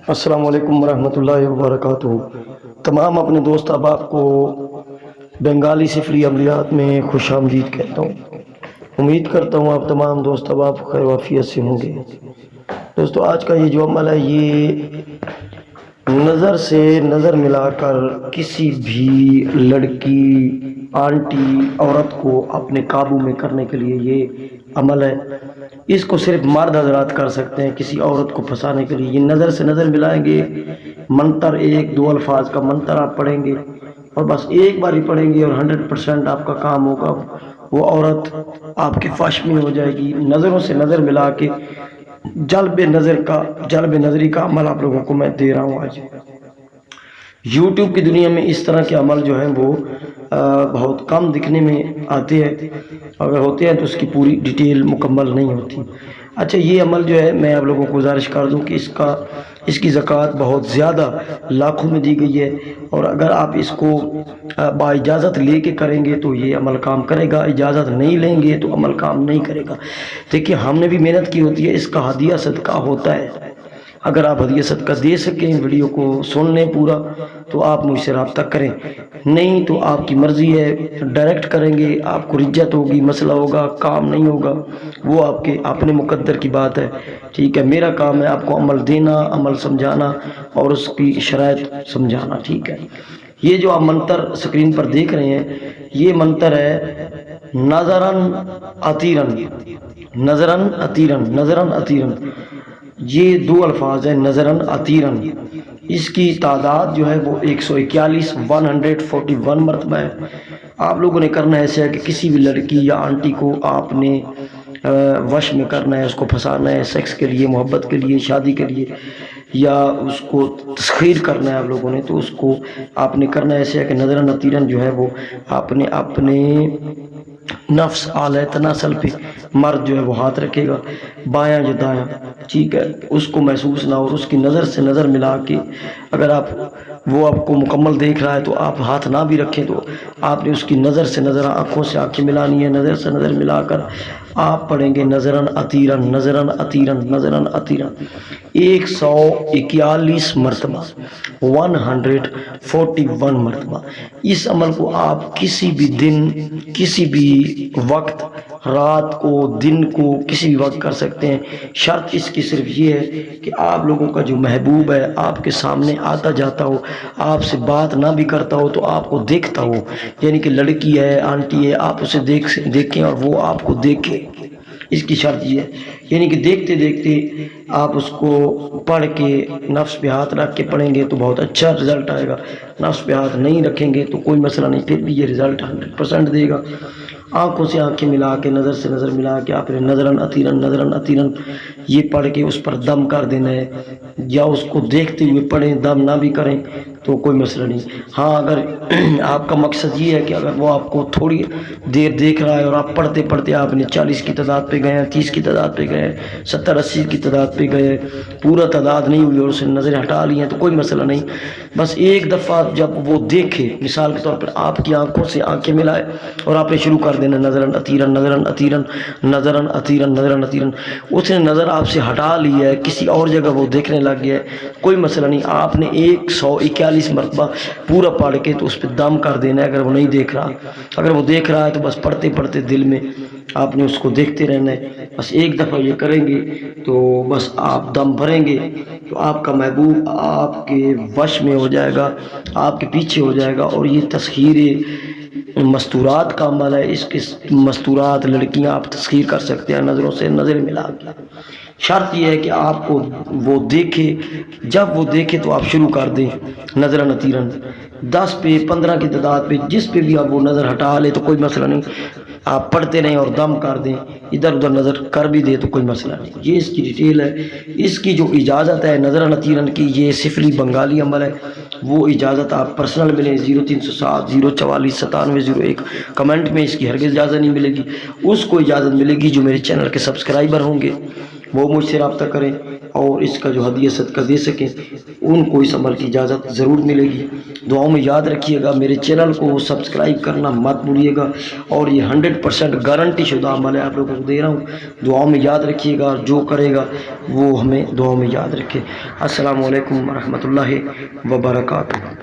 السلام علیکم ورحمۃ اللہ وبرکاتہ۔ تمام اپنے دوست احباب کو بنگالی سفری عملیات میں خوش آمدید کہتا ہوں۔ امید کرتا ہوں آپ تمام دوست احباب خیر و عافیت سے ہوں گے۔ دوستو، آج کا یہ جو عمل ہے یہ نظر سے نظر ملا کر کسی بھی لڑکی، آنٹی، عورت کو اپنے قابو میں کرنے کے لیے یہ عمل ہے۔ اس کو صرف مرد حضرات کر سکتے ہیں کسی عورت کو پھنسانے کے لیے۔ یہ نظر سے نظر ملائیں گے، منتر ایک دو الفاظ کا منتر آپ پڑھیں گے اور بس ایک بار ہی پڑھیں گے اور 100% آپ کا کام ہوگا، وہ عورت آپ کے فش میں ہو جائے گی۔ نظروں سے نظر ملا کے جلب نظری کا عمل آپ لوگوں کو میں دے رہا ہوں آج۔ یوٹیوب کی دنیا میں اس طرح کے عمل جو ہیں وہ بہت کم دکھنے میں آتے ہیں، اگر ہوتے ہیں تو اس کی پوری ڈیٹیل مکمل نہیں ہوتی۔ اچھا، یہ عمل جو ہے میں آپ لوگوں کو گزارش کر دوں کہ اس کی زکوٰۃ بہت زیادہ لاکھوں میں دی گئی ہے، اور اگر آپ اس کو با اجازت لے کے کریں گے تو یہ عمل کام کرے گا، اجازت نہیں لیں گے تو عمل کام نہیں کرے گا۔ دیکھیے، ہم نے بھی محنت کی ہوتی ہے، اس کا ہدیہ صدقہ ہوتا ہے۔ اگر آپ ہدیہ صدقہ دے سکیں، ویڈیو کو سن لیں پورا، تو آپ مجھ سے رابطہ کریں، نہیں تو آپ کی مرضی ہے، ڈائریکٹ کریں گے آپ کو رجت ہوگی، مسئلہ ہوگا، کام نہیں ہوگا، وہ آپ کے اپنے مقدر کی بات ہے، ٹھیک ہے۔ میرا کام ہے آپ کو عمل دینا، عمل سمجھانا اور اس کی شرائط سمجھانا، ٹھیک ہے۔ یہ جو آپ منتر اسکرین پر دیکھ رہے ہیں، یہ منتر ہے نظرن عطیرن، نظرن عطیرن، نظرن عطیرن۔ یہ دو الفاظ ہیں، نظرن عطیرن۔ اس کی تعداد جو ہے وہ 141 مرتبہ ہے۔ آپ لوگوں نے کرنا ہے ایسے ہے کہ کسی بھی لڑکی یا آنٹی کو آپ نے وش میں کرنا ہے، اس کو پھنسانا ہے، سیکس کے لیے، محبت کے لیے، شادی کے لیے، یا اس کو تسخیر کرنا ہے آپ لوگوں نے، تو اس کو آپ نے کرنا ایسے ہے کہ نظرن عطیرن جو ہے وہ آپ نے اپنے نفس اعلی تناسل پہ، مرد جو ہے وہ ہاتھ رکھے گا، بایاں یا دایاں، ٹھیک ہے، اس کو محسوس نہ، اور اس کی نظر سے نظر ملا کے اگر وہ آپ کو مکمل دیکھ رہا ہے تو آپ ہاتھ نہ بھی رکھیں، تو آپ نے اس کی نظر سے نظر، آنکھوں سے آنکھیں ملانی ہے، نظر سے نظر ملا کر آپ پڑھیں گے نظرن عطیرن، نظرن عطیرن، نظرن عطیرن 141 مرتبہ، 141 مرتبہ۔ اس عمل کو آپ کسی بھی دن، کسی بھی وقت، رات کو، دن کو، کسی بھی وقت کر سکتے ہیں۔ شرط اس کی صرف یہ ہے کہ آپ لوگوں کا جو محبوب ہے آپ کے سامنے آتا جاتا ہو، آپ سے بات نہ بھی کرتا ہو تو آپ کو دیکھتا ہو، یعنی کہ لڑکی ہے، آنٹی ہے، آپ اسے دیکھیں اور وہ آپ کو دیکھے۔ اس کی شرط یہ ہے، یعنی کہ دیکھتے دیکھتے آپ اس کو پڑھ کے نفس پہ ہاتھ رکھ کے پڑھیں گے تو بہت اچھا رزلٹ آئے گا۔ نفس پہ ہاتھ نہیں رکھیں گے تو کوئی مسئلہ نہیں، پھر بھی یہ رزلٹ 100% دے گا۔ آنکھوں سے آنکھیں ملا کے، نظر سے نظر ملا کے آپ نے نظرن عطیرن، نظرن عطیرن یہ پڑھ کے اس پر دم کر دینا ہے، یا اس کو دیکھتے ہوئے پڑھیں، دم نہ بھی کریں تو کوئی مسئلہ نہیں۔ ہاں، اگر آپ کا مقصد یہ ہے کہ اگر وہ آپ کو تھوڑی دیر دیکھ رہا ہے اور آپ پڑھتے پڑھتے آپ نے 40 کی تعداد پہ گئے ہیں، 30 کی تعداد پہ گئے ہیں، 70 80 کی تعداد پہ گئے، پورا تعداد نہیں ہوئی اور اسے نظریں ہٹا لی ہیں تو کوئی مسئلہ نہیں۔ بس ایک دفعہ جب وہ دیکھے، مثال کے طور پر آپ کی آنکھوں سے آنکھیں ملائے اور آپ نے شروع کر دینا نظرن عطیرن، نظرن عطیرن، نظرن عطیرن، نظرن عطیرن، اس نے نظر آپ سے ہٹا لی ہے، کسی اور جگہ وہ دیکھنے لگ گیا ہے، کوئی مسئلہ نہیں۔ آپ نے 141 مرتبہ پورا پڑھ کے تو اس پہ دم کر دینا ہے اگر وہ نہیں دیکھ رہا۔ اگر وہ دیکھ رہا ہے تو بس پڑھتے پڑھتے دل میں آپ نے اس کو دیکھتے رہنا ہے۔ بس ایک دفعہ یہ کریں گے تو بس آپ دم بھریں گے تو آپ کا محبوب آپ کے وش میں ہو جائے گا، آپ کے پیچھے ہو جائے گا۔ اور یہ تسخیر مستورات کا عمل ہے، اس کے مستورات لڑکیاں آپ تسخیر کر سکتے ہیں نظروں سے نظر ملا کے۔ شرط یہ ہے کہ آپ کو وہ دیکھے، جب وہ دیکھے تو آپ شروع کر دیں نظرن عطیرن، 10 پہ، 15 کی تعداد پہ، جس پہ بھی آپ وہ نظر ہٹا لے تو کوئی مسئلہ نہیں، آپ پڑھتے رہیں اور دم کر دیں، ادھر ادھر نظر کر بھی دے تو کوئی مسئلہ نہیں۔ یہ اس کی ڈیٹیل ہے۔ اس کی جو اجازت ہے نظرن عطیرن کی، یہ سفلی بنگالی عمل ہے، وہ اجازت آپ پرسنل ملیں 0307 044 9701، کمنٹ میں اس کی ہرگز اجازت نہیں ملے گی۔ اس کو اجازت ملے گی جو میرے چینل کے سبسکرائبر ہوں گے، وہ مجھ سے رابطہ کریں، اور اس کا جو ہدیہ صدقہ دے سکیں ان کو اس عمل کی اجازت ضرور ملے گی۔ دعاؤں میں یاد رکھیے گا، میرے چینل کو سبسکرائب کرنا مت بھولیے گا، اور یہ 100% گارنٹی شدہ عمل ہے، آپ لوگوں کو دے رہا ہوں۔ دعاؤں میں یاد رکھیے گا، جو کرے گا وہ ہمیں دعاؤں میں یاد رکھے۔ السلام علیکم ورحمۃ اللہ وبرکاتہ۔